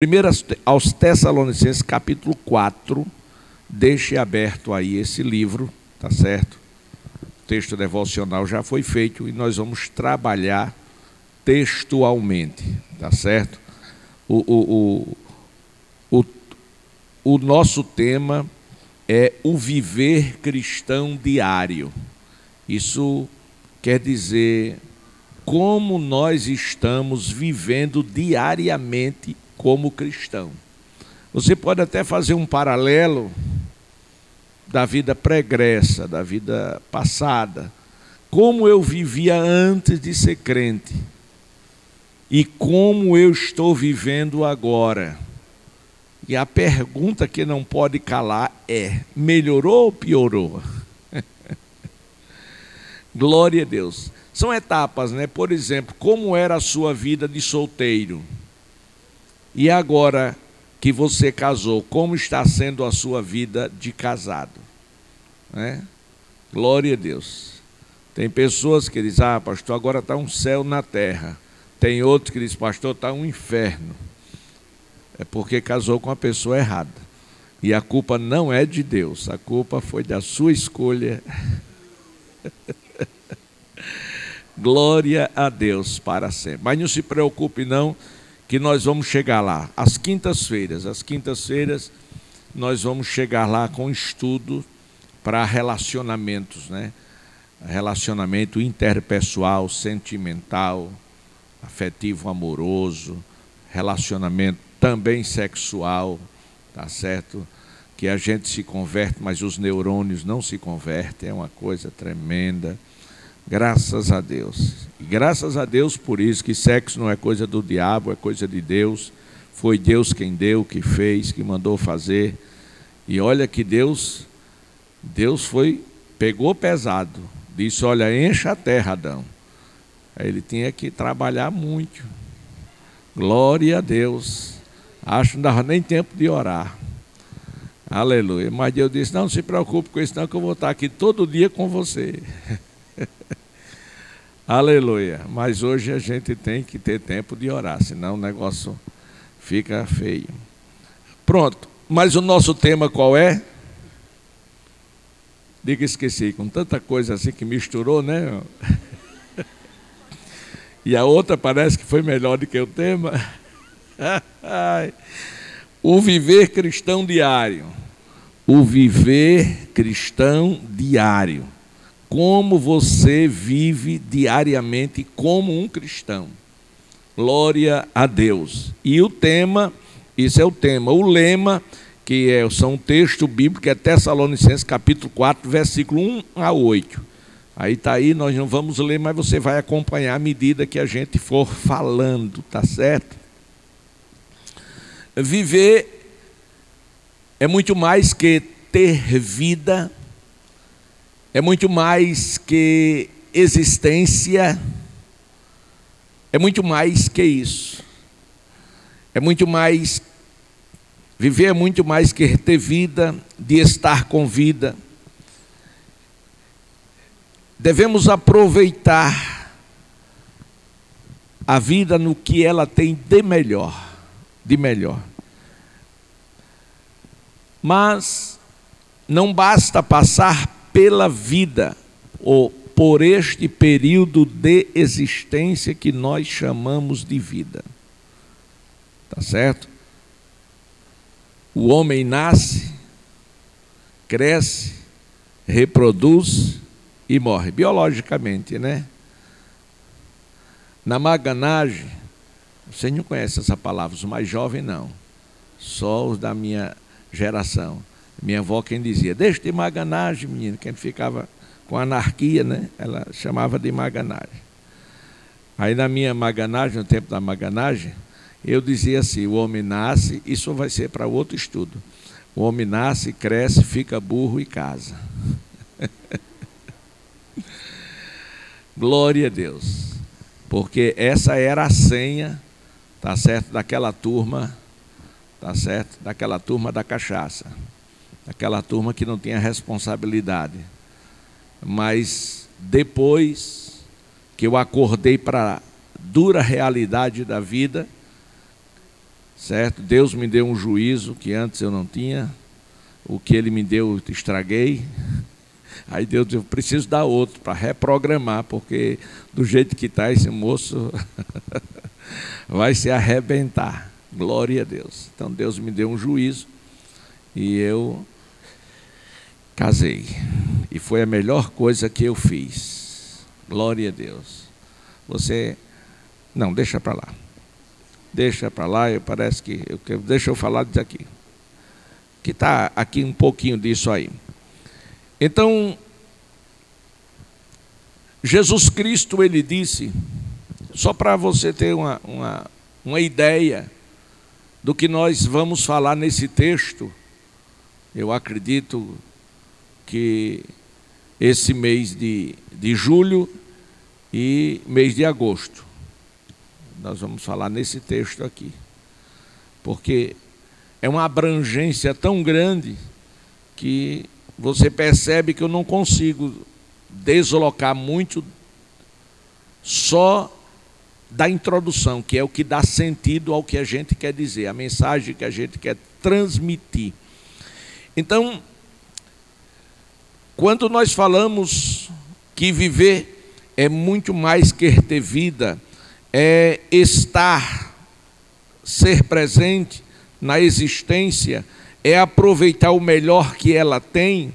Primeiro aos Tessalonicenses, capítulo 4, deixe aberto aí esse livro, tá certo? O texto devocional já foi feito e nós vamos trabalhar textualmente, tá certo? O nosso tema é o viver cristão diário. Isso quer dizer como nós estamos vivendo diariamente como cristão. Você pode até fazer um paralelo da vida pregressa, da vida passada, como eu vivia antes de ser crente e como eu estou vivendo agora. E a pergunta que não pode calar é: melhorou ou piorou? Glória a Deus. São etapas, né? Por exemplo, como era a sua vida de solteiro? E agora que você casou, como está sendo a sua vida de casado? Né? Glória a Deus. Tem pessoas que dizem: ah, pastor, agora está um céu na terra. Tem outros que dizem: pastor, está um inferno. É porque casou com a pessoa errada. E a culpa não é de Deus, a culpa foi da sua escolha. Glória a Deus para sempre. Mas não se preocupe não, que nós vamos chegar lá. Às quintas-feiras nós vamos chegar lá com estudo para relacionamentos, né? Relacionamento interpessoal, sentimental, afetivo, amoroso, relacionamento também sexual, tá certo? Que a gente se converte, mas os neurônios não se convertem, é uma coisa tremenda. Graças a Deus. E graças a Deus por isso, que sexo não é coisa do diabo, é coisa de Deus. Foi Deus quem deu, que fez, que mandou fazer. E olha que Deus pegou pesado. Disse: olha, encha a terra, Adão. Aí ele tinha que trabalhar muito. Glória a Deus. Acho que não dava nem tempo de orar. Aleluia. Mas Deus disse: não se preocupe com isso não, que eu vou estar aqui todo dia com você. Aleluia. Mas hoje a gente tem que ter tempo de orar, senão o negócio fica feio. Pronto. Mas o nosso tema qual é? Diga, esqueci, com tanta coisa assim que misturou, né? E a outra parece que foi melhor do que o tema. O viver cristão diário. O viver cristão diário. Como você vive diariamente como um cristão. Glória a Deus. E o tema, isso é o tema. O lema, que são um texto bíblico, é Tessalonicenses capítulo 4, versículo 1 a 8. Aí está aí, nós não vamos ler, mas você vai acompanhar à medida que a gente for falando, tá certo? Viver é muito mais que ter vida, é muito mais que existência, é muito mais que isso. É muito mais, viver é muito mais que ter vida, de estar com vida. Devemos aproveitar a vida no que ela tem de melhor, Mas não basta passar pela vida, ou por este período de existência que nós chamamos de vida. Tá certo? O homem nasce, cresce, reproduz e morre, biologicamente, né? Na maganagem, você não conhece essa palavra, os mais jovens não, só os da minha geração. Minha avó quem dizia: deixa de maganagem, menino, quem ficava com anarquia, né? Ela chamava de maganagem. Aí na minha maganagem, no tempo da maganagem, eu dizia assim: o homem nasce, isso vai ser para outro estudo. O homem nasce, cresce, fica burro e casa. Glória a Deus. Porque essa era a senha, tá certo, daquela turma, tá certo, daquela turma da cachaça. Aquela turma que não tinha responsabilidade. Mas depois que eu acordei para a dura realidade da vida, certo? Deus me deu um juízo que antes eu não tinha, o que Ele me deu eu estraguei. Aí Deus disse, eu preciso dar outro para reprogramar, porque do jeito que está esse moço vai se arrebentar. Glória a Deus. Então Deus me deu um juízo e eu casei. E foi a melhor coisa que eu fiz. Glória a Deus. Você... Não, deixa para lá. Deixa para lá, parece que... Deixa eu falar disso aqui. Que está aqui um pouquinho disso aí. Então, Jesus Cristo, Ele disse, só para você ter uma ideia do que nós vamos falar nesse texto, eu acredito que esse mês de julho e mês de agosto, nós vamos falar nesse texto aqui, porque é uma abrangência tão grande que você percebe que eu não consigo deslocar muito só da introdução, que é o que dá sentido ao que a gente quer dizer, a mensagem que a gente quer transmitir. Então, quando nós falamos que viver é muito mais que ter vida, é estar, ser presente na existência, é aproveitar o melhor que ela tem.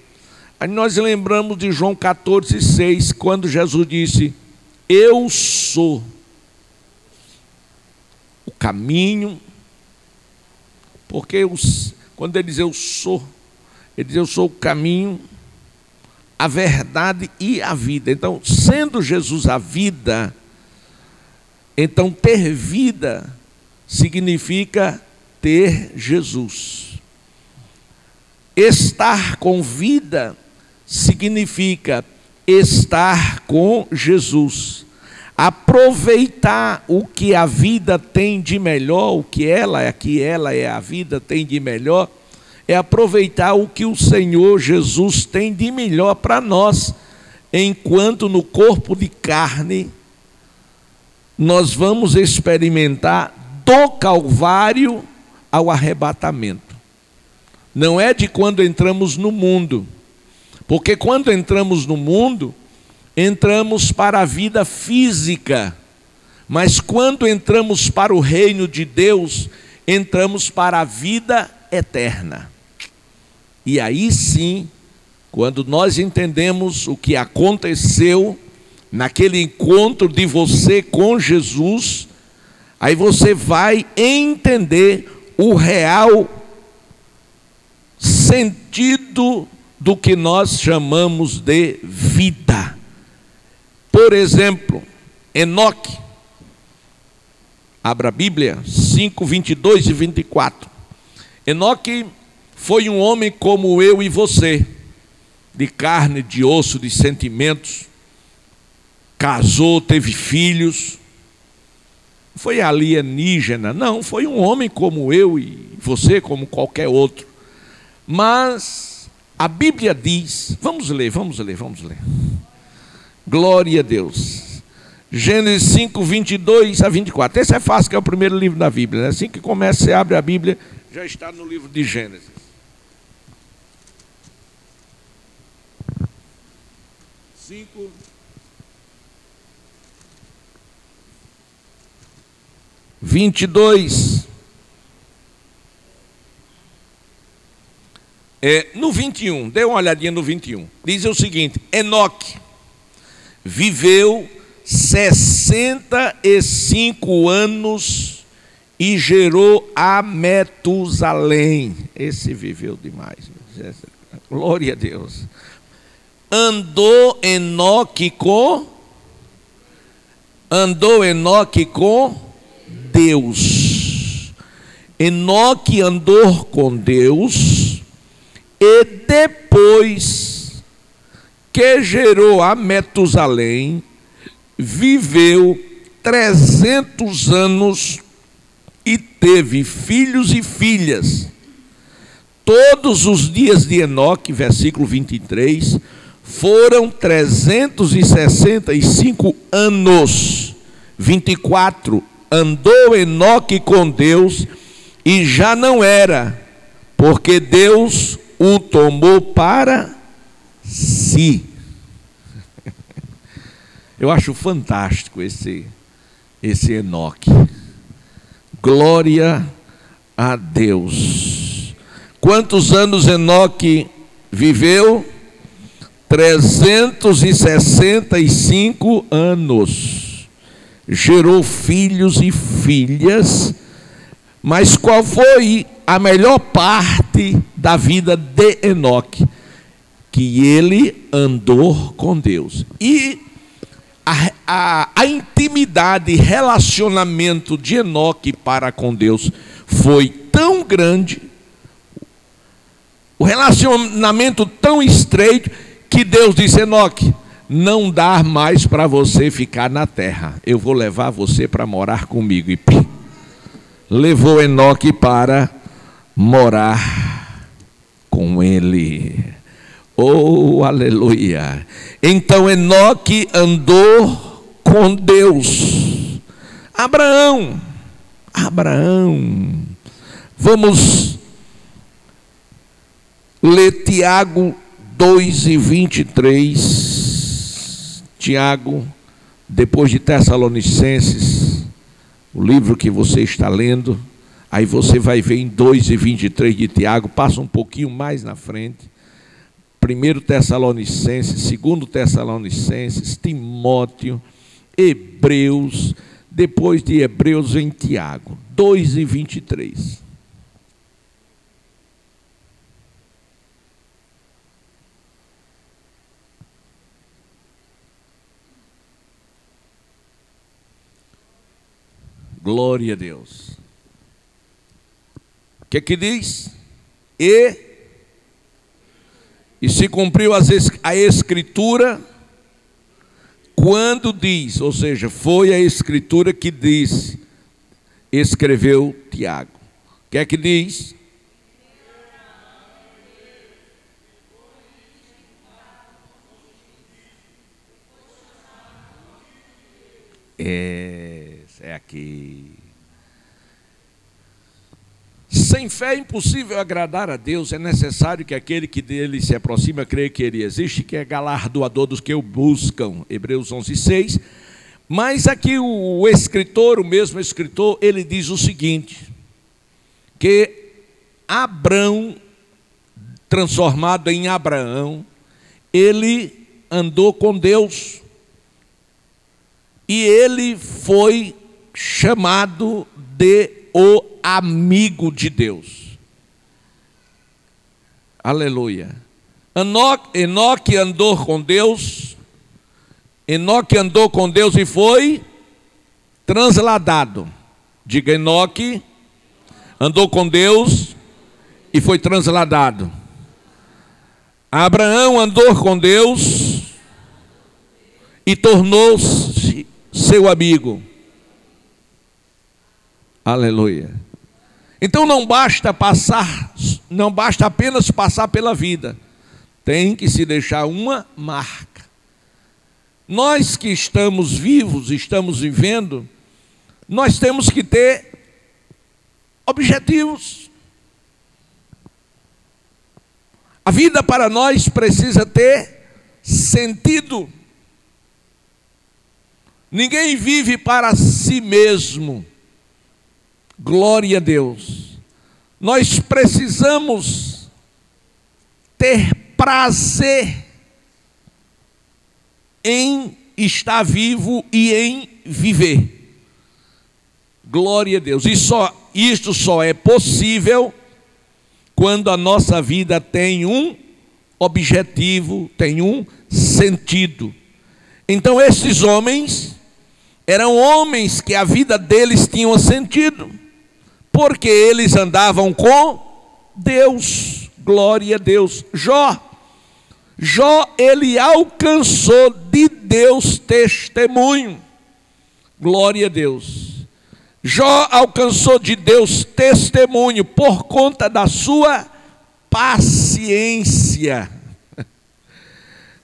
Aí nós lembramos de João 14,6, quando Jesus disse, eu sou o caminho, porque quando ele diz eu sou, ele diz eu sou o caminho, a verdade e a vida. Então, sendo Jesus a vida, então ter vida significa ter Jesus. Estar com vida significa estar com Jesus. Aproveitar o que a vida tem de melhor, o que ela é a vida, tem de melhor, é aproveitar o que o Senhor Jesus tem de melhor para nós, enquanto no corpo de carne nós vamos experimentar do Calvário ao arrebatamento. Não é de quando entramos no mundo, porque quando entramos no mundo, entramos para a vida física, mas quando entramos para o reino de Deus, entramos para a vida eterna. E aí sim, quando nós entendemos o que aconteceu naquele encontro de você com Jesus, aí você vai entender o real sentido do que nós chamamos de vida. Por exemplo, Enoque, abra a Bíblia, 5, 22 e 24. Enoque foi um homem como eu e você, de carne, de osso, de sentimentos, casou, teve filhos, foi alienígena, não, foi um homem como eu e você, como qualquer outro. Mas a Bíblia diz, vamos ler. Glória a Deus. Gênesis 5, 22 a 24. Esse é fácil, que é o primeiro livro da Bíblia, né? Assim que começa, você abre a Bíblia, já está no livro de Gênesis. Cinco. Vinte e dois. No 21, dê uma olhadinha no 21. Diz o seguinte: Enoque viveu 65 anos e gerou a Metusalém. Esse viveu demais. Glória a Deus. Andou Enoque com Deus. Enoque andou com Deus, e depois que gerou a Metusalém, viveu 300 anos e teve filhos e filhas. Todos os dias de Enoque, versículo 23, foram 365 anos. 24, andou Enoque com Deus, e já não era, porque Deus o tomou para si. Eu acho fantástico esse Enoque. Glória a Deus. Quantos anos Enoque viveu? 365 anos. Gerou filhos e filhas. Mas qual foi a melhor parte da vida de Enoque? Que ele andou com Deus. E a intimidade e relacionamento de Enoque para com Deus foi tão grande, o relacionamento tão estreito, que Deus disse: Enoque, não dá mais para você ficar na terra, eu vou levar você para morar comigo. E levou Enoque para morar com ele. Oh, aleluia! Então Enoque andou com Deus. Abraão, vamos ler Tiago 2:23. Tiago, depois de Tessalonicenses, o livro que você está lendo, aí você vai ver em 2:23 de Tiago, passa um pouquinho mais na frente. 1 Tessalonicenses, 2 Tessalonicenses, Timóteo, Hebreus, depois de Hebreus vem Tiago, 2:23. Glória a Deus. O que diz? E se cumpriu a Escritura quando diz, ou seja, foi a Escritura que disse, escreveu Tiago. O que diz? É aqui. Sem fé é impossível agradar a Deus. É necessário que aquele que dele se aproxima creia que ele existe, que é galardoador dos que o buscam. Hebreus 11:6. Mas aqui o escritor, o mesmo escritor, ele diz o seguinte, que Abrão, transformado em Abraão, ele andou com Deus e ele foi chamado de o amigo de Deus. Aleluia. Enoque andou com Deus. Enoque andou com Deus e foi transladado. Diga: Enoque andou com Deus e foi transladado. Abraão andou com Deus e tornou-se seu amigo. Aleluia. Então não basta apenas passar pela vida, tem que se deixar uma marca. Nós que estamos vivos, estamos vivendo, nós temos que ter objetivos. A vida para nós precisa ter sentido. Ninguém vive para si mesmo. Glória a Deus. Nós precisamos ter prazer em estar vivo e em viver. Glória a Deus. Isto só é possível quando a nossa vida tem um objetivo, tem um sentido. Então esses homens eram homens que a vida deles tinha sentido, porque eles andavam com Deus. Glória a Deus. Jó, ele alcançou de Deus testemunho. Glória a Deus. Jó alcançou de Deus testemunho por conta da sua paciência.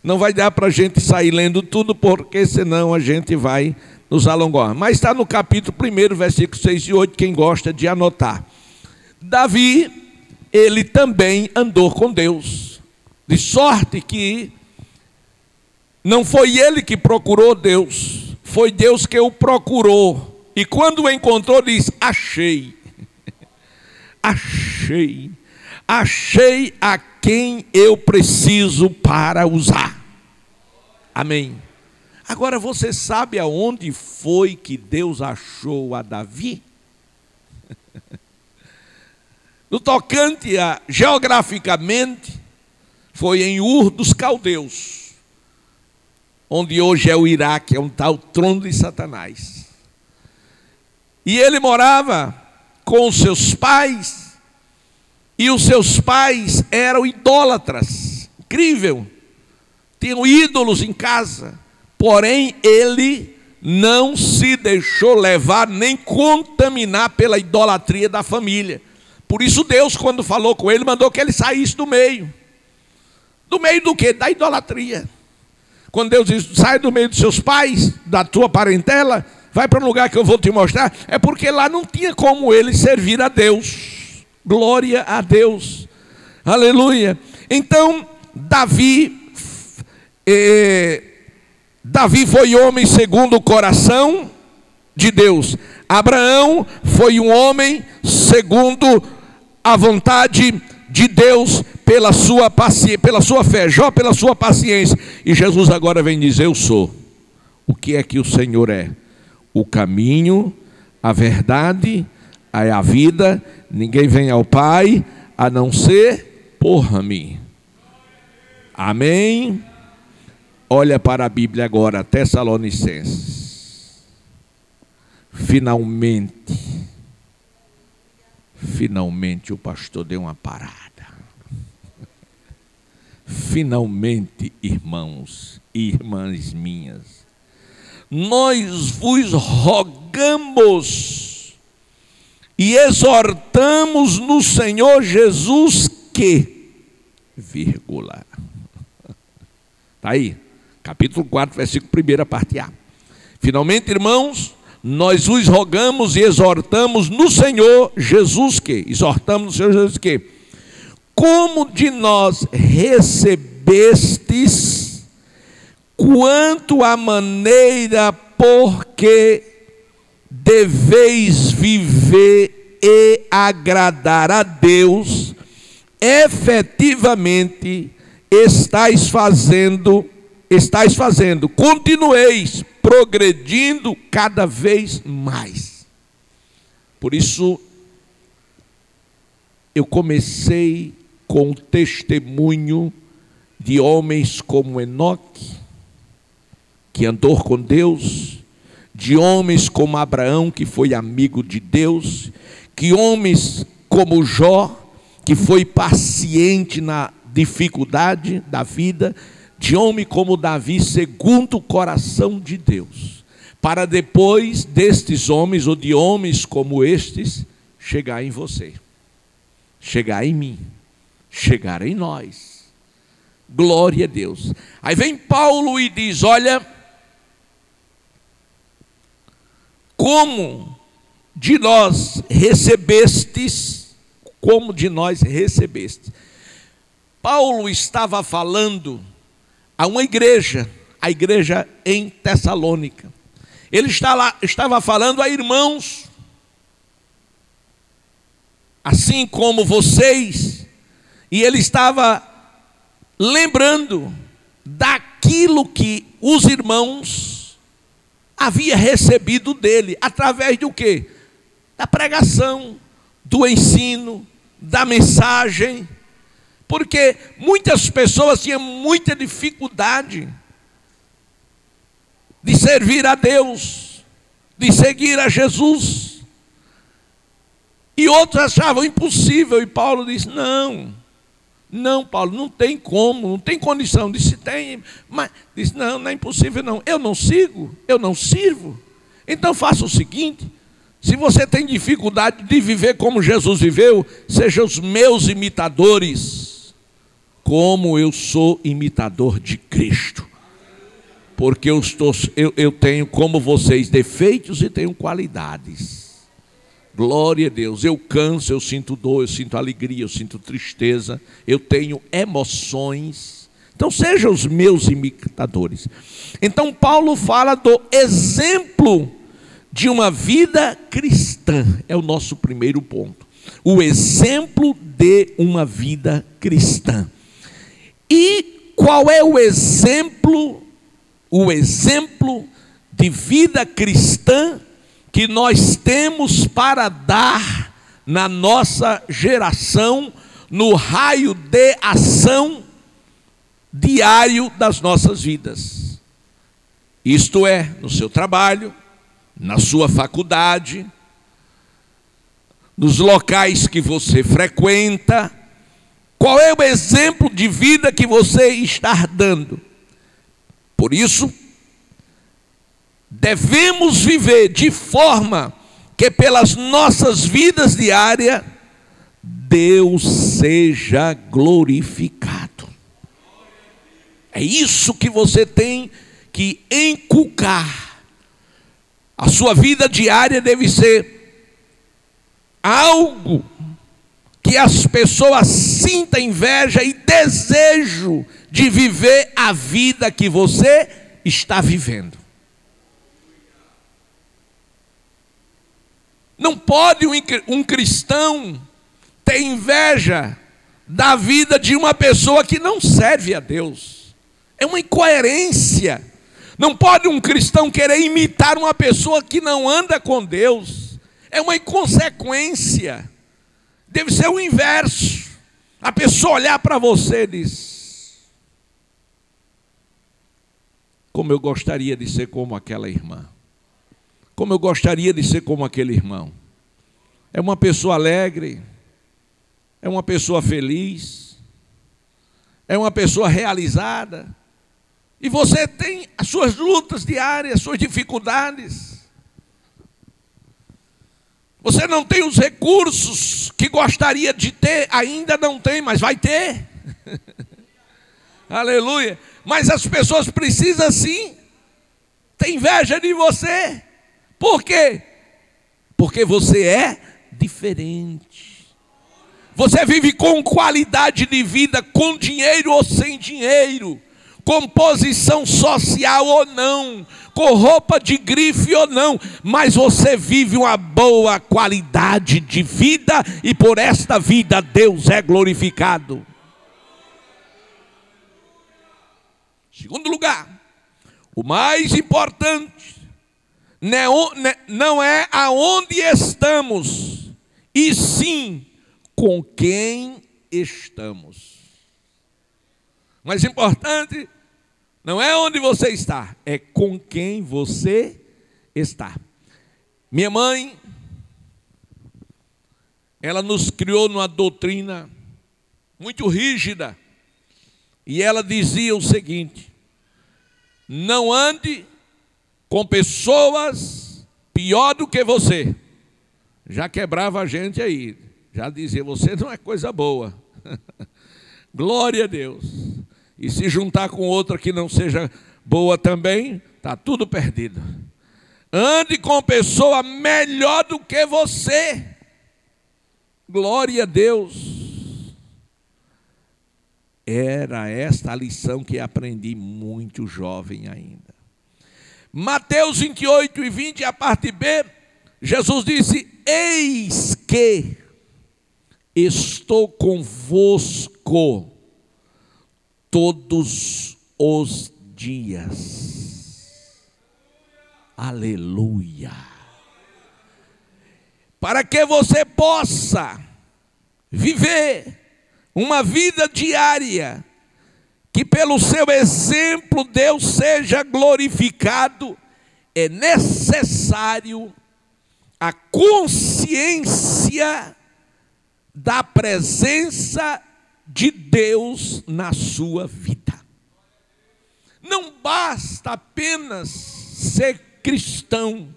Não vai dar para a gente sair lendo tudo, porque senão a gente vai nos alongar. Mas está no capítulo 1, versículos 6 e 8, quem gosta de anotar. Davi, ele também andou com Deus, de sorte que não foi ele que procurou Deus, foi Deus que o procurou. E quando o encontrou, diz: achei, achei, achei a quem eu preciso para usar. Amém. Agora você sabe aonde foi que Deus achou a Davi? No tocante a geograficamente, foi em Ur dos Caldeus, onde hoje é o Iraque, é um tal trono de Satanás. E ele morava com os seus pais, e os seus pais eram idólatras, incrível, tinham ídolos em casa, porém ele não se deixou levar nem contaminar pela idolatria da família. Por isso Deus, quando falou com ele, mandou que ele saísse do meio. Do meio do quê? Da idolatria. Quando Deus diz: sai do meio dos seus pais, da tua parentela, vai para um lugar que eu vou te mostrar, é porque lá não tinha como ele servir a Deus. Glória a Deus. Aleluia. Então, Davi foi homem segundo o coração de Deus. Abraão foi um homem segundo a vontade de Deus, pela sua fé. Jó pela sua paciência. E Jesus agora vem dizer: eu sou. O que é que o Senhor é? O caminho, a verdade, a vida. Ninguém vem ao Pai a não ser por mim. Amém? Olha para a Bíblia agora, Tessalonicenses. Finalmente o pastor deu uma parada. Finalmente, irmãos e irmãs minhas, nós vos rogamos e exortamos no Senhor Jesus que, vírgula, está aí, capítulo 4, versículo 1, parte A. Finalmente, irmãos, nós vos rogamos e exortamos no Senhor Jesus que, exortamos no Senhor Jesus que, como de nós recebestes, quanto à maneira por que deveis viver e agradar a Deus, efetivamente estáis fazendo, continueis progredindo cada vez mais. Por isso, eu comecei com o testemunho de homens como Enoque, que andou com Deus, de homens como Abraão, que foi amigo de Deus, que homens como Jó, que foi paciente na dificuldade da vida, de homem como Davi, segundo o coração de Deus, para depois destes homens, ou de homens como estes, chegar em você, chegar em mim, chegar em nós. Glória a Deus. Aí vem Paulo e diz: olha, como de nós recebestes, como de nós recebestes. Paulo estava falando a uma igreja, a igreja em Tessalônica. Ele estava falando a irmãos, assim como vocês, e ele estava lembrando daquilo que os irmãos haviam recebido dele, através do quê? Da pregação, do ensino, da mensagem, porque muitas pessoas tinham muita dificuldade de servir a Deus, de seguir a Jesus, e outros achavam impossível, e Paulo disse: não, Paulo, não tem como, não tem condição. Disse: tem, mas disse: não é impossível não, eu não sigo, eu não sirvo. Então faça o seguinte: se você tem dificuldade de viver como Jesus viveu, sejam os meus imitadores, como eu sou imitador de Cristo. Porque eu tenho como vocês defeitos e tenho qualidades. Glória a Deus. Eu canso, eu sinto dor, eu sinto alegria, eu sinto tristeza, eu tenho emoções. Então sejam os meus imitadores. Então Paulo fala do exemplo de uma vida cristã. É o nosso primeiro ponto. O exemplo de uma vida cristã. E qual é o exemplo? O exemplo de vida cristã que nós temos para dar na nossa geração, no raio de ação diário das nossas vidas. Isto é, no seu trabalho, na sua faculdade, nos locais que você frequenta. Qual é o exemplo de vida que você está dando? Por isso, devemos viver de forma que pelas nossas vidas diárias, Deus seja glorificado. É isso que você tem que inculcar. A sua vida diária deve ser algo que as pessoas sintam inveja e desejo de viver a vida que você está vivendo. Não pode um cristão ter inveja da vida de uma pessoa que não serve a Deus. É uma incoerência. Não pode um cristão querer imitar uma pessoa que não anda com Deus. É uma inconsequência. Deve ser o inverso. A pessoa olhar para você e diz: como eu gostaria de ser como aquela irmã. Como eu gostaria de ser como aquele irmão. É uma pessoa alegre, é uma pessoa feliz, é uma pessoa realizada. E você tem as suas lutas diárias, as suas dificuldades. Você não tem os recursos que gostaria de ter, ainda não tem, mas vai ter. Aleluia. Mas as pessoas precisam sim ter inveja de você. Por quê? Porque você é diferente. Você vive com qualidade de vida, com dinheiro ou sem dinheiro, com posição social ou não, com roupa de grife ou não, mas você vive uma boa qualidade de vida e por esta vida Deus é glorificado. Segundo lugar, o mais importante não é aonde estamos, e sim com quem estamos. Mais importante não é onde você está, é com quem você está. Minha mãe, ela nos criou numa doutrina muito rígida, e ela dizia o seguinte: não ande com pessoas pior do que você. Já quebrava a gente aí, já dizia: você não é coisa boa. Glória a Deus. E se juntar com outra que não seja boa também, está tudo perdido. Ande com pessoa melhor do que você. Glória a Deus. Era esta a lição que aprendi muito jovem ainda. Mateus 28 e 20, a parte B, Jesus disse: eis que estou convosco todos os dias. Aleluia. Para que você possa viver uma vida diária, que pelo seu exemplo Deus seja glorificado, é necessário a consciência da presença de Deus na sua vida. Não basta apenas ser cristão,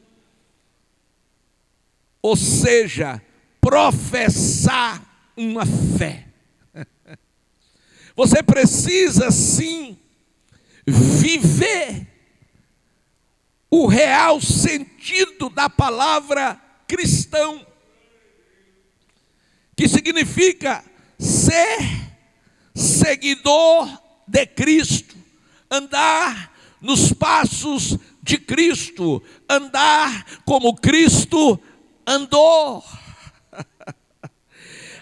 ou seja, professar uma fé. Você precisa sim viver o real sentido da palavra cristão. que significa ser seguidor de Cristo, andar nos passos de Cristo, andar como Cristo andou.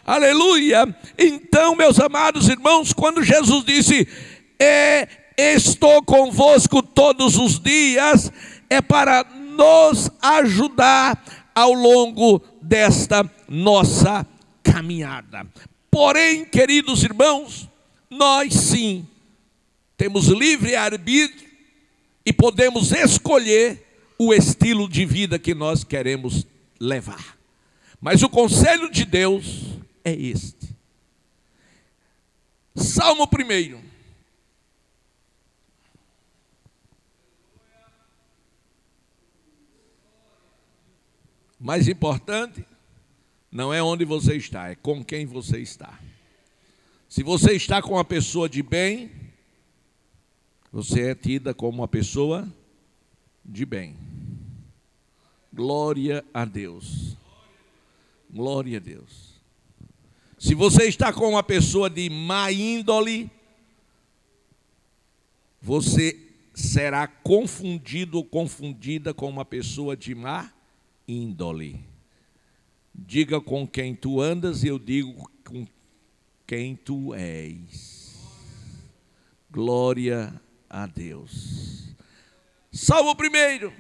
Aleluia! Então, meus amados irmãos, quando Jesus disse, estou convosco todos os dias, é para nos ajudar ao longo desta nossa caminhada. Porém, queridos irmãos, nós sim temos livre arbítrio e podemos escolher o estilo de vida que nós queremos levar. Mas o conselho de Deus é este. Salmo 1. Mais importante não é onde você está, é com quem você está. Se você está com uma pessoa de bem, você é tida como uma pessoa de bem. Glória a Deus. Glória a Deus. Se você está com uma pessoa de má índole, você será confundido ou confundida com uma pessoa de má índole. Diga com quem tu andas e eu digo com quem tu és. Glória a Deus. Salmo 1.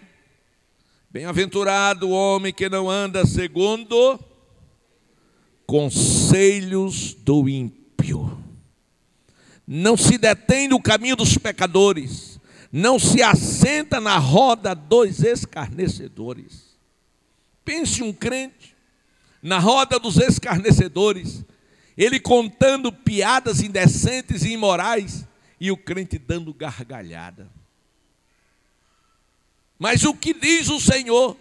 Bem-aventurado o homem que não anda segundo conselhos do ímpio, não se detém no caminho dos pecadores, não se assenta na roda dos escarnecedores. Pense um crente na roda dos escarnecedores, ele contando piadas indecentes e imorais, e o crente dando gargalhada. Mas o que diz o Senhor?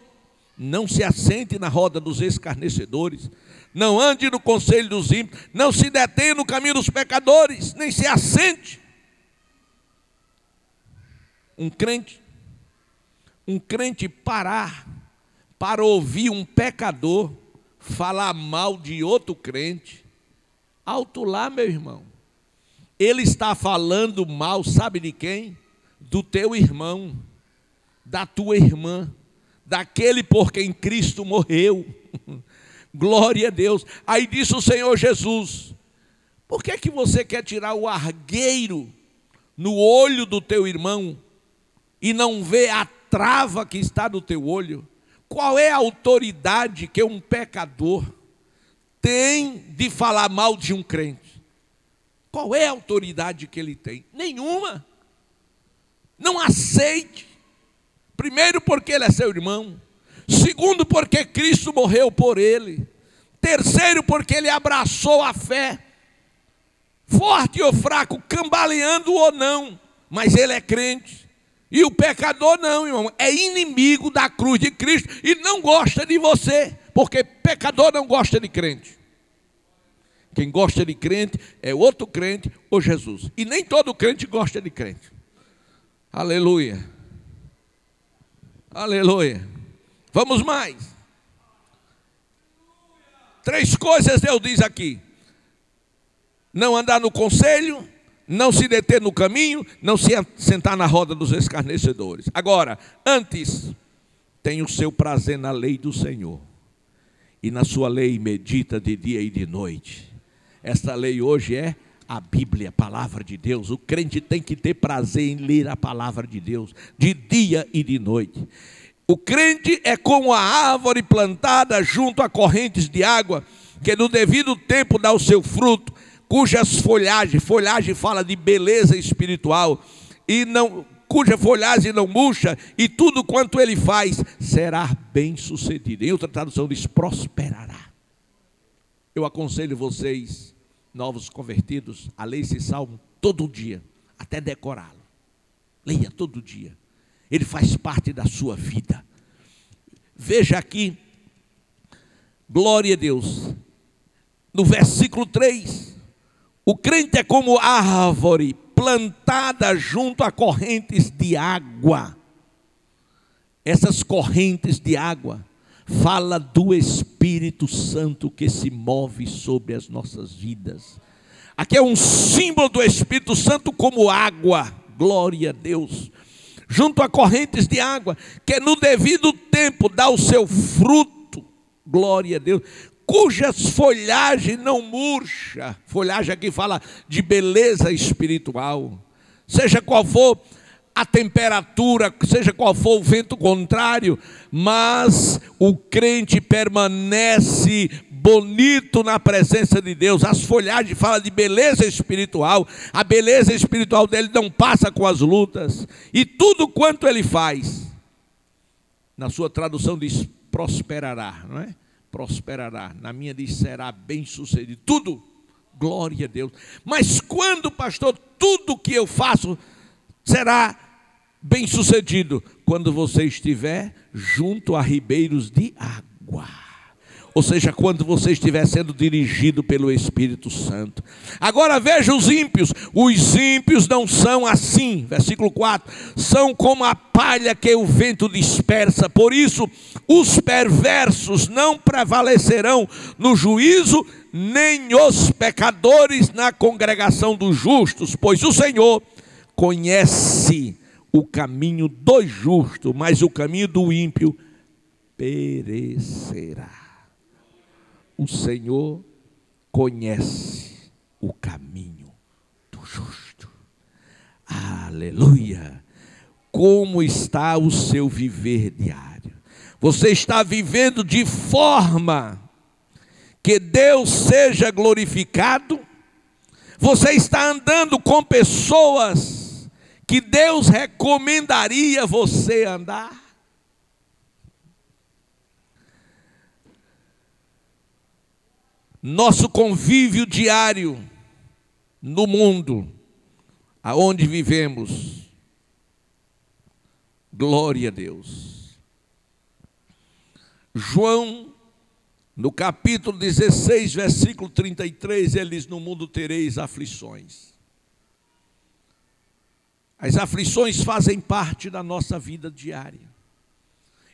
Não se assente na roda dos escarnecedores, não ande no conselho dos ímpios, não se detenha no caminho dos pecadores, nem se assente. Um crente parar para ouvir um pecador falar mal de outro crente, alto lá, meu irmão. Ele está falando mal, sabe de quem? Do teu irmão, da tua irmã, daquele por quem Cristo morreu. Glória a Deus. Aí disse o Senhor Jesus, por que é que você quer tirar o argueiro no olho do teu irmão e não vê a trava que está no teu olho? Qual é a autoridade que um pecador tem de falar mal de um crente? Qual é a autoridade que ele tem? Nenhuma. Não aceite. Primeiro, porque ele é seu irmão. Segundo, porque Cristo morreu por ele. Terceiro, porque ele abraçou a fé. Forte ou fraco, cambaleando ou não, mas ele é crente. E o pecador não, irmão, é inimigo da cruz de Cristo e não gosta de você, porque pecador não gosta de crente. Quem gosta de crente é outro crente ou Jesus. E nem todo crente gosta de crente. Aleluia. Aleluia. Vamos mais. 3 coisas Deus diz aqui: não andar no conselho, não se deter no caminho, não se sentar na roda dos escarnecedores. Agora, antes, tem o seu prazer na lei do Senhor, e na sua lei medita de dia e de noite. Esta lei hoje é a Bíblia, a palavra de Deus. O crente tem que ter prazer em ler a palavra de Deus, de dia e de noite. O crente é como a árvore plantada junto a correntes de água, que no devido tempo dá o seu fruto, cujas folhagem fala de beleza espiritual, cuja folhagem não murcha, e tudo quanto ele faz será bem sucedido. Em outra tradução diz, prosperará. Eu aconselho vocês, novos convertidos, a ler esse salmo todo dia, até decorá-lo. Leia todo dia. Ele faz parte da sua vida. Veja aqui, glória a Deus, no versículo 3, o crente é como árvore plantada junto a correntes de água. Essas correntes de água fala do Espírito Santo que se move sobre as nossas vidas. Aqui é um símbolo do Espírito Santo como água, glória a Deus, junto a correntes de água, que no devido tempo dá o seu fruto, glória a Deus, cujas folhagem não murcha. Folhagem aqui fala de beleza espiritual. Seja qual for a temperatura, seja qual for o vento contrário, mas o crente permanece bonito na presença de Deus. As folhagens falam de beleza espiritual. A beleza espiritual dele não passa com as lutas. E tudo quanto ele faz, na sua tradução diz prosperará, não é? Prosperará. Na minha diz será bem sucedido. Tudo, glória a Deus. Mas quando, pastor, tudo que eu faço será bem sucedido? Quando você estiver junto a ribeiros de água. Ou seja, quando você estiver sendo dirigido pelo Espírito Santo. Agora veja os ímpios. Os ímpios não são assim. Versículo 4. São como a palha que o vento dispersa. Por isso, os perversos não prevalecerão no juízo, nem os pecadores na congregação dos justos. Pois o Senhor conhece o caminho do justo, mas o caminho do ímpio perecerá. O Senhor conhece o caminho do justo. Aleluia! Como está o seu viver diário? Você está vivendo de forma que Deus seja glorificado? Você está andando com pessoas que Deus recomendaria você andar? Nosso convívio diário no mundo aonde vivemos, glória a Deus. João, no capítulo 16, versículo 33, ele diz: no mundo tereis aflições. As aflições fazem parte da nossa vida diária.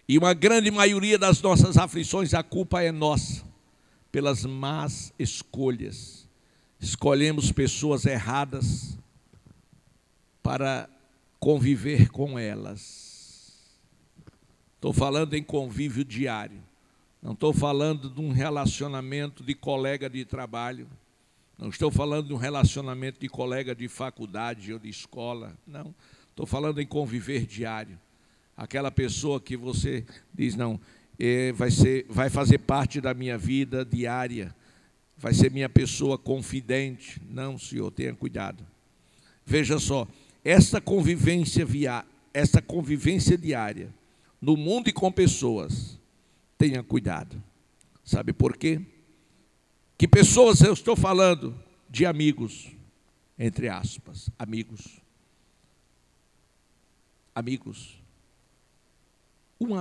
E uma grande maioria das nossas aflições, a culpa é nossa, pelas más escolhas. Escolhemos pessoas erradas para conviver com elas. Estou falando em convívio diário. Não estou falando de um relacionamento de colega de trabalho. Não estou falando de um relacionamento de colega de faculdade ou de escola. Não. Estou falando em conviver diário. Aquela pessoa que você diz, não, vai fazer parte da minha vida diária, vai ser minha pessoa confidente. Não, senhor, tenha cuidado. Veja só, essa convivência diária, no mundo e com pessoas, tenha cuidado. Sabe por quê? Que pessoas eu estou falando? De amigos, entre aspas, amigos. Amigos. Um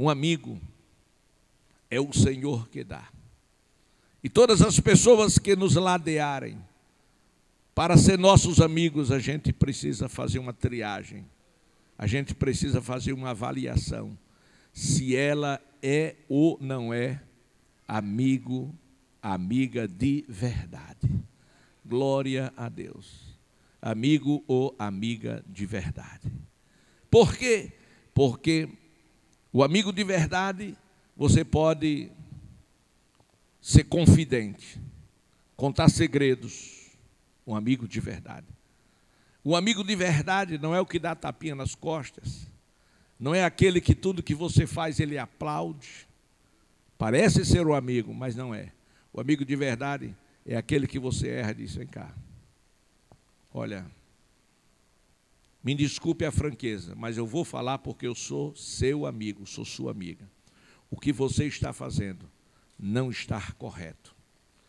amigo é o Senhor que dá. E todas as pessoas que nos ladearem, para ser nossos amigos, a gente precisa fazer uma triagem. A gente precisa fazer uma avaliação. Se ela é ou não é amigo, amiga de verdade. Glória a Deus. Amigo ou amiga de verdade. Por quê? Porque o amigo de verdade, você pode ser confidente, contar segredos. Um amigo de verdade. O amigo de verdade não é o que dá tapinha nas costas. Não é aquele que tudo que você faz ele aplaude. Parece ser o amigo, mas não é. O amigo de verdade é aquele que você erra e diz: vem cá. Olha, me desculpe a franqueza, mas eu vou falar porque eu sou seu amigo, sou sua amiga. O que você está fazendo não está correto.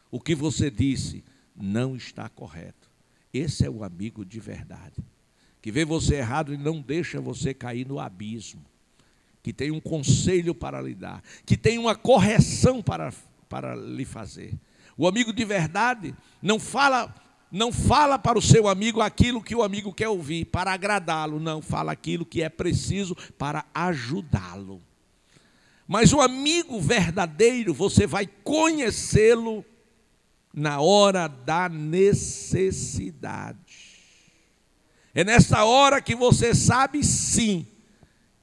O que você disse não está correto. Esse é o amigo de verdade, que vê você errado e não deixa você cair no abismo, que tem um conselho para lhe dar, que tem uma correção para lhe fazer. O amigo de verdade não fala para o seu amigo aquilo que o amigo quer ouvir, para agradá-lo. Não, fala aquilo que é preciso para ajudá-lo. Mas o amigo verdadeiro, você vai conhecê-lo na hora da necessidade. É nessa hora que você sabe, sim,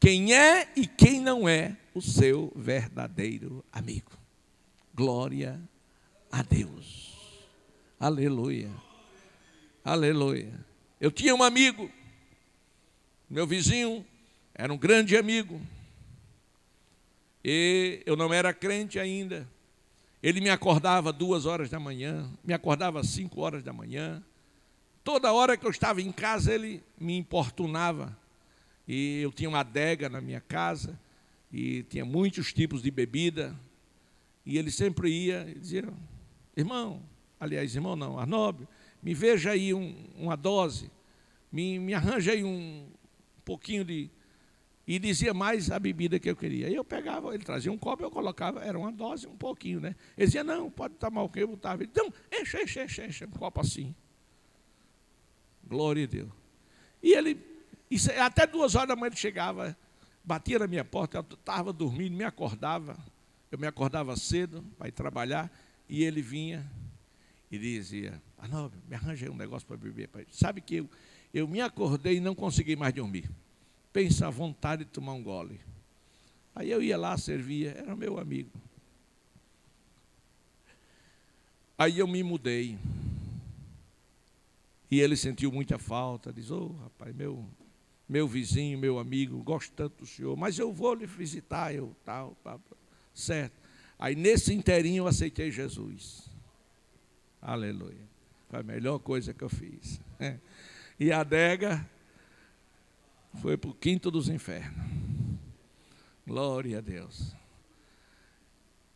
quem é e quem não é o seu verdadeiro amigo. Glória a Deus. Aleluia. Aleluia. Eu tinha um amigo, meu vizinho, era um grande amigo. E eu não era crente ainda. Ele me acordava 2 horas da manhã, me acordava 5 horas da manhã. Toda hora que eu estava em casa, ele me importunava. E eu tinha uma adega na minha casa, e tinha muitos tipos de bebida. E ele sempre ia e dizia: irmão, Arnóbio, me veja aí uma dose, me arranja aí um pouquinho de... E dizia mais a bebida que eu queria. Aí eu pegava, ele trazia um copo, eu colocava, era uma dose, um pouquinho, né? Ele dizia: não, pode tomar o que eu botava. Então, enche, um copo assim. Glória a Deus. E ele, até 2 horas da manhã ele chegava, batia na minha porta, eu estava dormindo, me acordava. Eu me acordava cedo para ir trabalhar, e ele vinha e dizia: Arnóbio, me arranja aí um negócio para beber. Sabe que eu me acordei e não consegui mais dormir. Pensa a vontade de tomar um gole. Aí eu ia lá, servia, era meu amigo. Aí eu me mudei. E ele sentiu muita falta, diz: rapaz, meu vizinho, meu amigo, gosto tanto do senhor, mas eu vou lhe visitar, certo. Aí nesse inteirinho eu aceitei Jesus. Aleluia. Foi a melhor coisa que eu fiz. E a adega foi para o quinto dos infernos. Glória a Deus.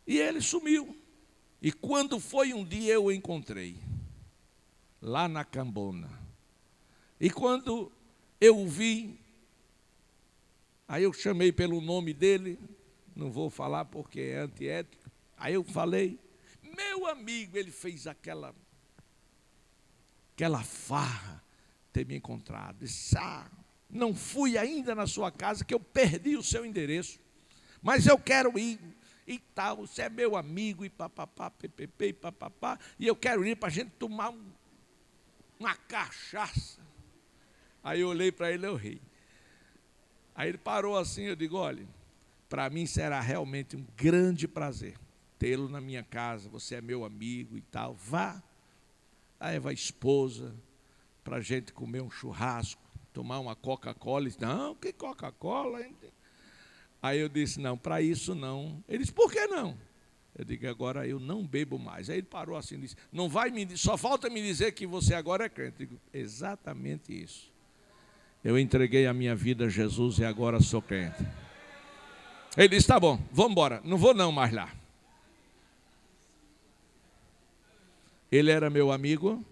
E ele sumiu. E quando foi um dia eu o encontrei, lá na Cambona. E quando eu o vi, aí eu chamei pelo nome dele, não vou falar porque é antiético. Aí eu falei: meu amigo, ele fez aquela farra ter me encontrado. Disse: não fui ainda na sua casa, que eu perdi o seu endereço, mas eu quero ir e tal, você é meu amigo, e papapá, ppp, e papapá, e eu quero ir para a gente tomar uma cachaça. Aí eu olhei para ele e eu ri. Aí ele parou assim, eu digo: olha, para mim será realmente um grande prazer tê-lo na minha casa, você é meu amigo e tal, vá, leva a esposa para a gente comer um churrasco, tomar uma Coca-Cola. Ele disse: não, que Coca-Cola? Aí eu disse: não, para isso não. Ele disse: por que não? Eu digo: agora eu não bebo mais. Aí ele parou assim e disse: não vai só falta me dizer que você agora é crente. Eu digo: exatamente isso. Eu entreguei a minha vida a Jesus e agora sou crente. Ele disse: tá bom, vamos embora, não vou não mais lá. Ele era meu amigo.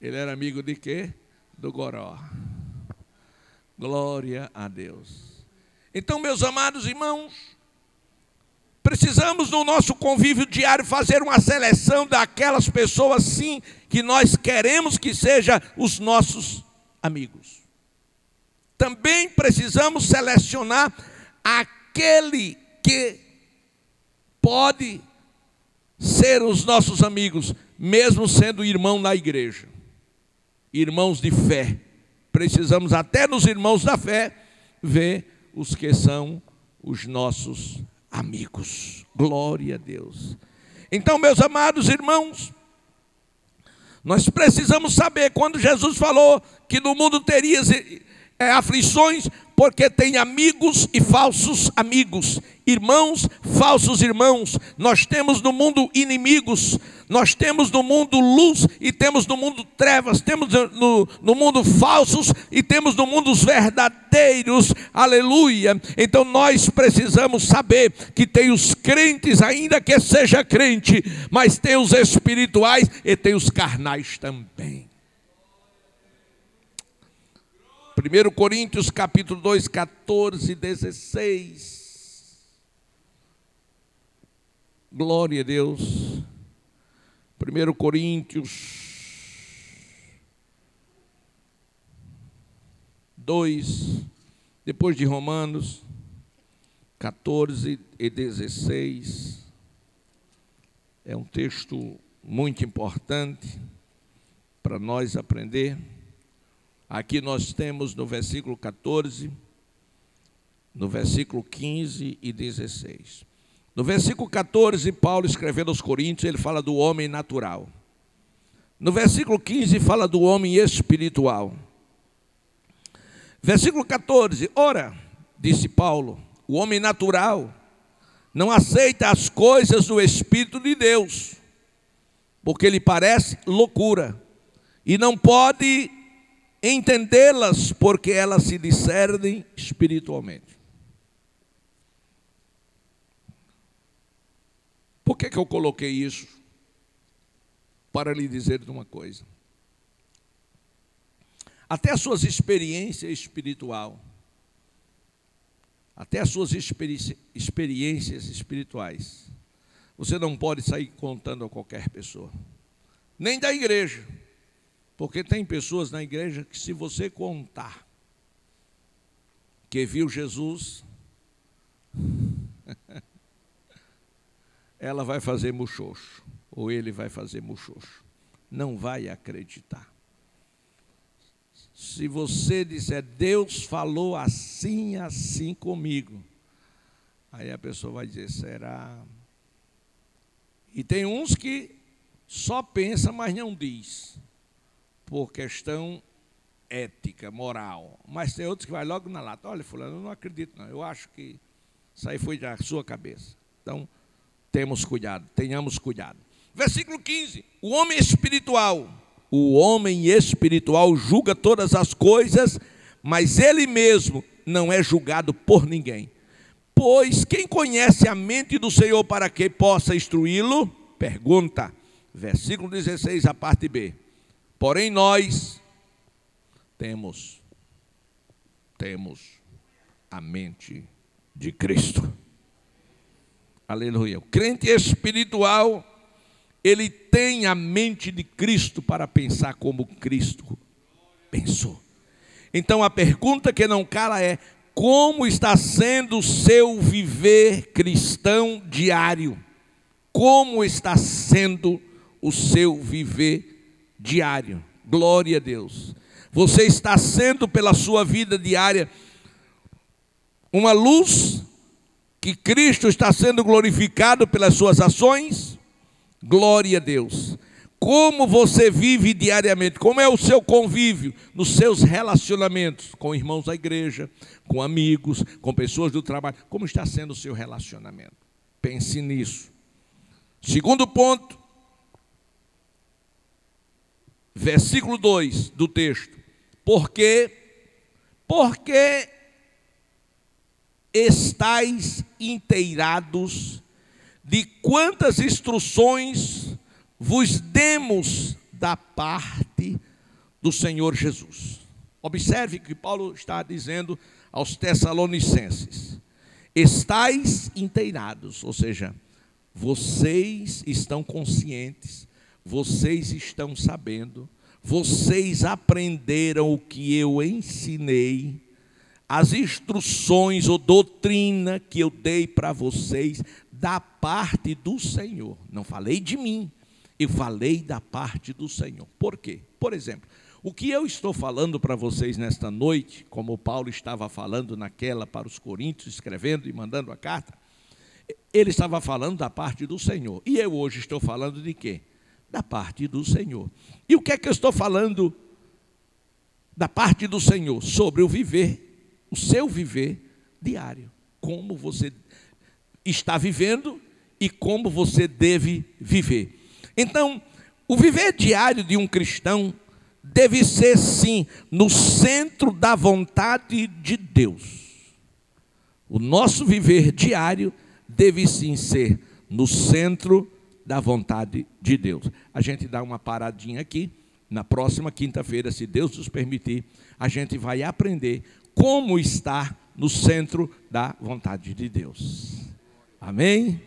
Ele era amigo de quê? Do Goró. Glória a Deus. Então, meus amados irmãos, precisamos no nosso convívio diário fazer uma seleção daquelas pessoas, sim, que nós queremos que sejam os nossos amigos. Também precisamos selecionar aquele que pode ser os nossos amigos, mesmo sendo irmão na igreja. Irmãos de fé. Precisamos até nos irmãos da fé ver os que são os nossos amigos. Glória a Deus. Então, meus amados irmãos, nós precisamos saber, quando Jesus falou que no mundo teria aflições, porque tem amigos e falsos amigos, irmãos, falsos irmãos. Nós temos no mundo inimigos, nós temos no mundo luz e temos no mundo trevas, temos no mundo falsos e temos no mundo os verdadeiros, aleluia. Então nós precisamos saber que tem os crentes, ainda que seja crente, mas tem os espirituais e tem os carnais também. 1 Coríntios capítulo 2, 14, 16. Glória a Deus. 1 Coríntios 2, depois de Romanos, 14 e 16. É um texto muito importante para nós aprender. Aqui nós temos no versículo 14, no versículo 15 e 16. No versículo 14, Paulo escrevendo aos Coríntios, ele fala do homem natural. No versículo 15, fala do homem espiritual. Versículo 14, ora, disse Paulo, o homem natural não aceita as coisas do Espírito de Deus, porque lhe parece loucura, e não pode entendê-las, porque elas se discernem espiritualmente. Por que eu coloquei isso? Para lhe dizer uma coisa. Até as suas experiências espirituais, até as suas experiências espirituais, você não pode sair contando a qualquer pessoa, nem da igreja, porque tem pessoas na igreja que, se você contar que viu Jesus, ela vai fazer muxoxo, ou ele vai fazer muxoxo, não vai acreditar. Se você disser, Deus falou assim, assim comigo, aí a pessoa vai dizer, será? E tem uns que só pensa, mas não diz, por questão ética, moral. Mas tem outros que vai logo na lata, olha, fulano, eu não acredito não, eu acho que isso aí foi da sua cabeça. Então, temos cuidado, tenhamos cuidado. Versículo 15, o homem espiritual. O homem espiritual julga todas as coisas, mas ele mesmo não é julgado por ninguém. Pois quem conhece a mente do Senhor para que possa instruí-lo? Pergunta. Versículo 16, a parte B. Porém nós temos a mente de Cristo. Aleluia. O crente espiritual, ele tem a mente de Cristo para pensar como Cristo pensou. Então a pergunta que não cala é: como está sendo o seu viver cristão diário? Como está sendo o seu viver diário? Glória a Deus. Você está sendo, pela sua vida diária, uma luz que Cristo está sendo glorificado pelas suas ações? Glória a Deus. Como você vive diariamente? Como é o seu convívio nos seus relacionamentos com irmãos da igreja, com amigos, com pessoas do trabalho? Como está sendo o seu relacionamento? Pense nisso. Segundo ponto, versículo 2 do texto. Porque estáis inteirados de quantas instruções vos demos da parte do Senhor Jesus. Observe que Paulo está dizendo aos Tessalonicenses: estáis inteirados, ou seja, vocês estão conscientes, vocês estão sabendo, vocês aprenderam o que eu ensinei, as instruções ou doutrina que eu dei para vocês da parte do Senhor. Não falei de mim, eu falei da parte do Senhor. Por quê? Por exemplo, o que eu estou falando para vocês nesta noite, como Paulo estava falando naquela para os Coríntios, escrevendo e mandando a carta, ele estava falando da parte do Senhor. E eu hoje estou falando de quê? Da parte do Senhor. E o que é que eu estou falando da parte do Senhor? Sobre o viver, o seu viver diário. Como você está vivendo e como você deve viver. Então, o viver diário de um cristão deve ser, sim, no centro da vontade de Deus. O nosso viver diário deve, sim, ser no centro da vontade de Deus. A gente dá uma paradinha aqui. Na próxima quinta-feira, se Deus nos permitir, a gente vai aprender como estar no centro da vontade de Deus. Amém?